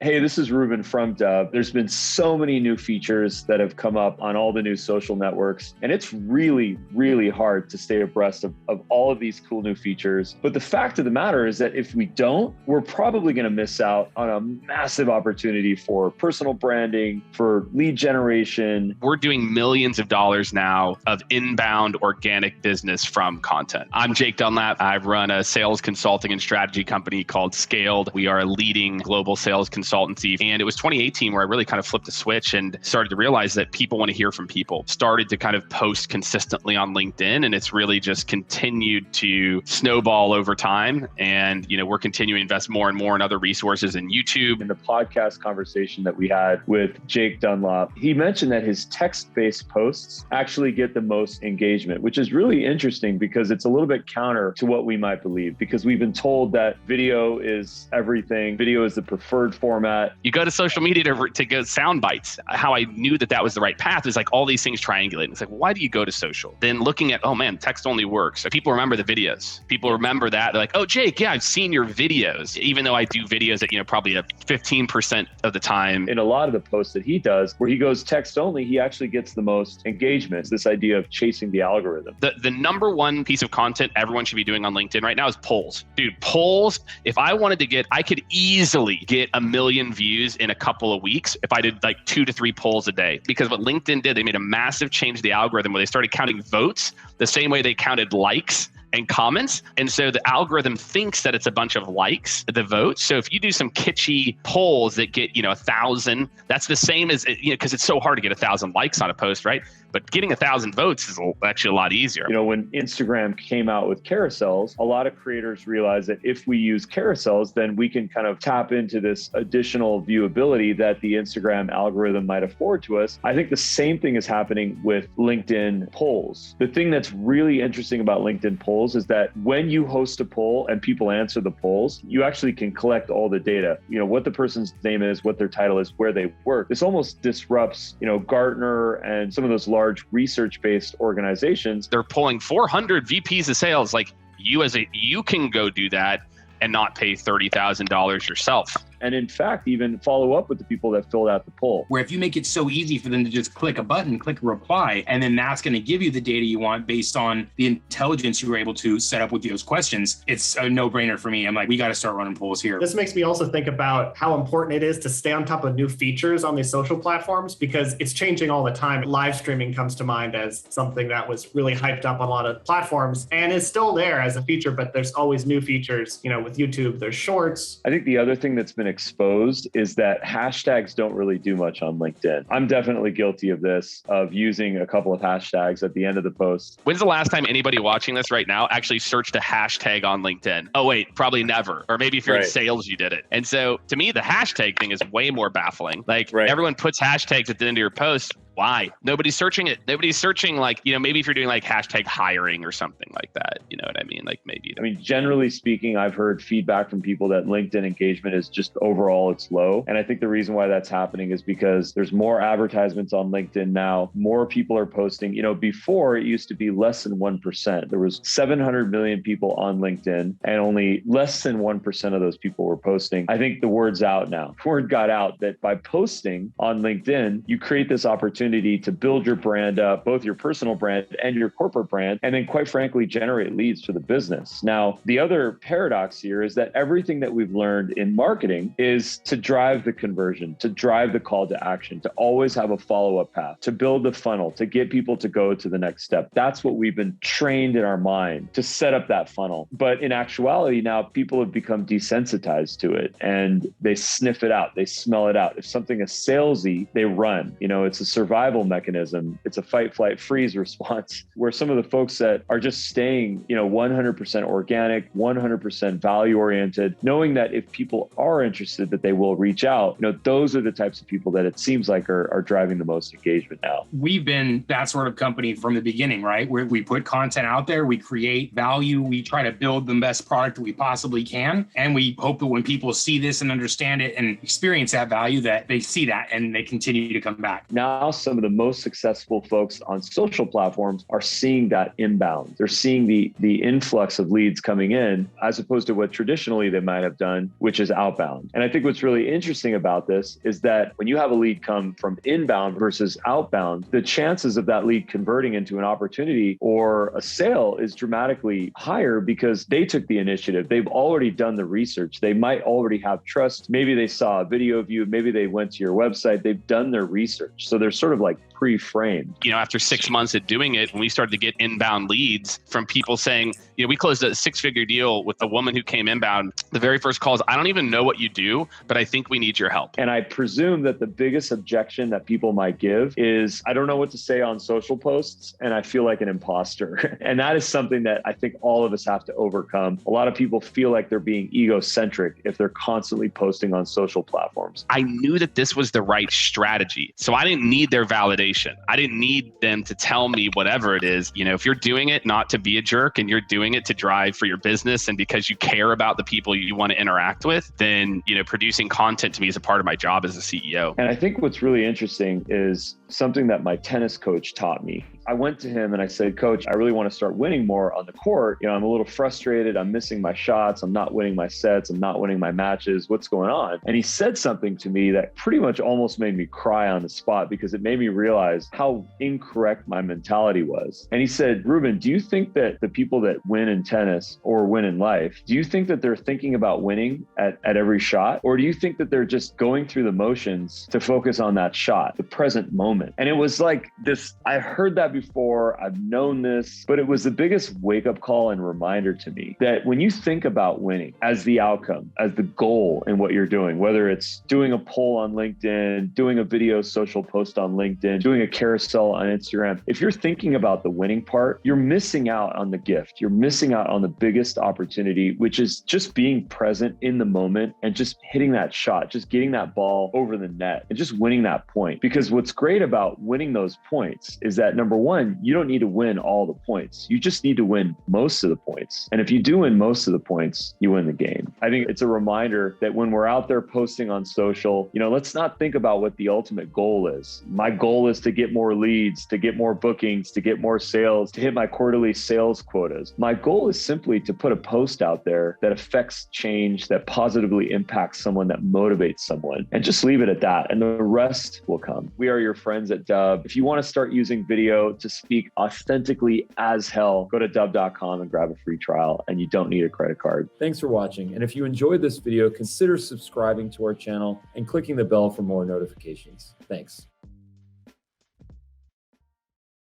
Hey, this is Ruben from Dubb. There's been so many new features that have come up on all the new social networks, and it's really, really hard to stay abreast of all of these cool new features. But the fact of the matter is that if we don't, we're probably going to miss out on a massive opportunity for personal branding, for lead generation. We're doing millions of dollars now of inbound organic business from content. I'm Jake Dunlap. I run a sales consulting and strategy company called Scaled. We are a leading global sales consultancy. And it was 2018 where I really kind of flipped a switch and started to realize that people want to hear from people. Started to kind of post consistently on LinkedIn, and it's really just continued to snowball over time. And, we're continuing to invest more and more in other resources in YouTube. In the podcast conversation that we had with Jake Dunlap, he mentioned that his text-based posts actually get the most engagement, which is really interesting because it's a little bit counter to what we might believe, because we've been told that video is everything. Video is the preferred format. You go to social media to go sound bites. How I knew that was the right path is like all these things triangulate. It's like, well, why do you go to social? Then looking at, oh man, text only works. So people remember the videos. People remember that. They're like, oh, Jake, yeah, I've seen your videos. Even though I do videos at, probably 15% of the time. In a lot of the posts that he does, where he goes text only, he actually gets the most engagement. It's this idea of chasing the algorithm. The number one piece of content everyone should be doing on LinkedIn right now is polls. Dude, polls, if I wanted to I could easily get 1 million views in a couple of weeks if I did like 2 to 3 polls a day. Because what LinkedIn did, they made a massive change to the algorithm where they started counting votes the same way they counted likes and comments. And so the algorithm thinks that it's a bunch of likes, the votes. So if you do some kitschy polls that get, 1,000, that's the same as, because it's so hard to get 1,000 likes on a post, right? But getting 1,000 votes is actually a lot easier. When Instagram came out with carousels, a lot of creators realized that if we use carousels, then we can kind of tap into this additional viewability that the Instagram algorithm might afford to us. I think the same thing is happening with LinkedIn polls. The thing that's really interesting about LinkedIn polls is that when you host a poll and people answer the polls, you actually can collect all the data, what the person's name is, what their title is, where they work. This almost disrupts, Gartner and some of those large research-based organizations. They're pulling 400 VPs of sales. Like you can go do that and not pay $30,000 yourself. And in fact, even follow up with the people that filled out the poll. Where if you make it so easy for them to just click a button, click a reply, and then that's going to give you the data you want based on the intelligence you were able to set up with those questions, it's a no-brainer for me. I'm like, we got to start running polls here. This makes me also think about how important it is to stay on top of new features on these social platforms, because it's changing all the time. Live streaming comes to mind as something that was really hyped up on a lot of platforms and is still there as a feature, but there's always new features. With YouTube, there's shorts. I think the other thing that's been exposed is that hashtags don't really do much on LinkedIn. I'm definitely guilty of this, of using a couple of hashtags at the end of the post. When's the last time anybody watching this right now actually searched a hashtag on LinkedIn? Oh, wait, probably never. Or maybe if you're in sales, you did it. And so to me, the hashtag thing is way more baffling. Like everyone puts hashtags at the end of your post. Why? Nobody's searching it. Nobody's searching maybe if you're doing like hashtag hiring or something like that, you know what I mean? Like maybe. Generally speaking, I've heard feedback from people that LinkedIn engagement is just overall, it's low. And I think the reason why that's happening is because there's more advertisements on LinkedIn now. More people are posting. Before it used to be less than 1%. There was 700 million people on LinkedIn and only less than 1% of those people were posting. I think the word's out now. Word got out that by posting on LinkedIn, you create this opportunity to build your brand up, both your personal brand and your corporate brand, and then quite frankly, generate leads for the business. Now, the other paradox here is that everything that we've learned in marketing is to drive the conversion, to drive the call to action, to always have a follow-up path, to build the funnel, to get people to go to the next step. That's what we've been trained in our mind to set up that funnel. But in actuality, now people have become desensitized to it and they sniff it out, they smell it out. If something is salesy, they run. It's a survival mechanism. It's a fight, flight, freeze response where some of the folks that are just staying, 100% organic, 100% value oriented, knowing that if people are interested, that they will reach out. Those are the types of people that it seems like are driving the most engagement now. We've been that sort of company from the beginning, right? Where we put content out there, we create value, we try to build the best product that we possibly can. And we hope that when people see this and understand it and experience that value, that they see that and they continue to come back. Now, some of the most successful folks on social platforms are seeing that inbound. They're seeing the influx of leads coming in as opposed to what traditionally they might have done, which is outbound. And I think what's really interesting about this is that when you have a lead come from inbound versus outbound, the chances of that lead converting into an opportunity or a sale is dramatically higher because they took the initiative. They've already done the research. They might already have trust. Maybe they saw a video of you. Maybe they went to your website. They've done their research. So they're sort of like pre-framed. After 6 months of doing it, when we started to get inbound leads from people saying, we closed a 6-figure deal with a woman who came inbound. The very first call is, I don't even know what you do, but I think we need your help. And I presume that the biggest objection that people might give is, I don't know what to say on social posts, and I feel like an imposter. And that is something that I think all of us have to overcome. A lot of people feel like they're being egocentric if they're constantly posting on social platforms. I knew that this was the right strategy. So I didn't need their validation. I didn't need them to tell me whatever it is. If you're doing it not to be a jerk and you're doing it to drive for your business and because you care about the people you want to interact with, then, producing content to me is a part of my job as a CEO. And I think what's really interesting is something that my tennis coach taught me. I went to him and I said, Coach, I really want to start winning more on the court. I'm a little frustrated. I'm missing my shots. I'm not winning my sets. I'm not winning my matches. What's going on? And he said something to me that pretty much almost made me cry on the spot because it made me realize how incorrect my mentality was. And he said, Ruben, do you think that the people that win in tennis or win in life, do you think that they're thinking about winning at every shot? Or do you think that they're just going through the motions to focus on that shot, the present moment? And it was like this, I heard that before, I've known this, but it was the biggest wake-up call and reminder to me that when you think about winning as the outcome, as the goal in what you're doing, whether it's doing a poll on LinkedIn, doing a video social post on LinkedIn, doing a carousel on Instagram, if you're thinking about the winning part, you're missing out on the gift. You're missing out on the biggest opportunity, which is just being present in the moment and just hitting that shot, just getting that ball over the net and just winning that point. Because what's great about winning those points is that, number one, you don't need to win all the points. You just need to win most of the points. And if you do win most of the points, you win the game. I think it's a reminder that when we're out there posting on social, let's not think about what the ultimate goal is. My goal is to get more leads, to get more bookings, to get more sales, to hit my quarterly sales quotas. My goal is simply to put a post out there that affects change, that positively impacts someone, that motivates someone, and just leave it at that. And the rest will come. We are your friends at Dubb. If you want to start using video to speak authentically as hell, go to dubb.com and grab a free trial, and you don't need a credit card. Thanks for watching. And if you enjoyed this video, consider subscribing to our channel and clicking the bell for more notifications. Thanks.